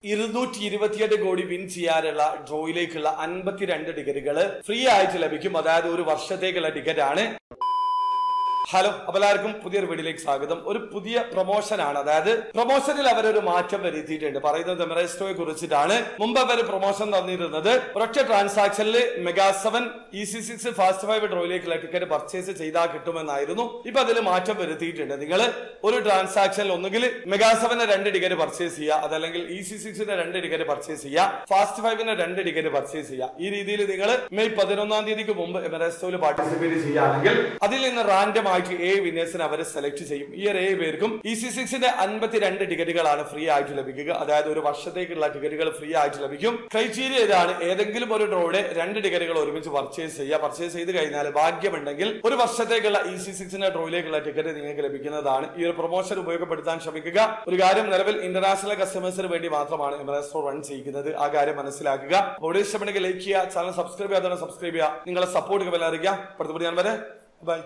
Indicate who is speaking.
Speaker 1: 228 കോടി വിൻ ചെയ്യാനുള്ള ഡ്രോയിലേക്കുള്ള 52 ടിക്കറ്റുകൾ ഫ്രീ ആയിട്ട് ലഭിക്കും. അതായത് ഒരു വർഷത്തേക്കുള്ള ടിക്കറ്റ് ആണ്. ഹലോ, അപ്പോൾ എല്ലാവർക്കും പുതിയൊരു വീഡിയോയിലേക്ക് സ്വാഗതം. ഒരു പുതിയ പ്രൊമോഷൻ ആണ്. അതായത് പ്രൊമോഷനിൽ അവരൊരു മാറ്റം വരുത്തിയിട്ടുണ്ട്. പറയുന്നത് എമറേസ്റ്റോയെ കുറിച്ചിട്ടാണ്. മുമ്പ് അവർ പ്രൊമോഷൻ തന്നിരുന്നത് ഒരൊറ്റ ട്രാൻസാക്ഷനിൽ മെഗാ7 EC6 ഫാസ്റ്റ് 5 ഡ്രോയിലേക്കുള്ള ടിക്കറ്റ് പർച്ചേസ് ചെയ്താൽ കിട്ടുമെന്നായിരുന്നു. ഇപ്പൊ അതിൽ മാറ്റം വരുത്തിയിട്ടുണ്ട്. നിങ്ങൾ ഒരു ട്രാൻസാക്ഷനിൽ ഒന്നുകിൽ മെഗാ7 2 ടിക്കറ്റ് പർച്ചേസ് ചെയ്യുക, അതല്ലെങ്കിൽ EC6 2 ടിക്കറ്റ് പർച്ചേസ് ചെയ്യുക, ഫാസ്റ്റ് 5 2 ടിക്കറ്റ് പർച്ചേസ് ചെയ്യുക. ഈ രീതിയിൽ നിങ്ങൾ മെയ് 11-ാം തീയതിക്ക് മുമ്പ് എമറേസ്റ്റോയിൽ പാർട്ടിസിപ്പേറ്റ് ചെയ്യുകയാണെങ്കിൽ അതിൽ നിന്ന് റാൻഡം A വിന്നേഴ്സിനെ അവരെ സെലക്ട് ചെയ്യും. ഈ ഒരു പേർക്കും EC6 52 ടിക്കറ്റുകളാണ് ഫ്രീ ആയിട്ട് ലഭിക്കുക. അതായത് ഒരു വർഷത്തേക്കുള്ള ടിക്കറ്റുകൾ ഫ്രീ ആയിട്ട് ലഭിക്കും. ക്രൈറ്റീരിയ ഇതാണ്: ഏതെങ്കിലും ഒരു ഡ്രോയുടെ 2 ടിക്കറ്റുകൾ ഒരുമിച്ച് പർച്ചേസ് ചെയ്യുക. പർച്ചേസ് ചെയ്ത് കഴിഞ്ഞാൽ ഭാഗ്യമുണ്ടെങ്കിൽ ഒരു വർഷത്തേക്കുള്ള EC6 ഡ്രോയിലേക്കുള്ള ടിക്കറ്റ് നിങ്ങൾക്ക് ലഭിക്കുന്നതാണ്. ഈ ഒരു പ്രൊമോഷൻ ഉപയോഗപ്പെടുത്താൻ ശ്രമിക്കുക. ഒരു കാര്യം, നിലവിൽ ഇന്റർനാഷണൽ കസ്റ്റമേഴ്സിന് വേണ്ടി മാത്രമാണ് എമറേസ്റ്റോ റൺ ചെയ്യുന്നത്. ആ കാര്യം മനസ്സിലാക്കുക. വീഡിയോ ഇഷ്ടപ്പെടുന്നെങ്കിൽ ലൈക്ക് ചെയ്യുക, ചാനൽ സബ്സ്ക്രൈബ് ചെയ്യാതെ സബ്സ്ക്രൈബ് ചെയ്യുക. നിങ്ങളെ സപ്പോർട്ട് അറിയിക്കുക. അടുത്ത ഞാൻ വരെ ബൈ.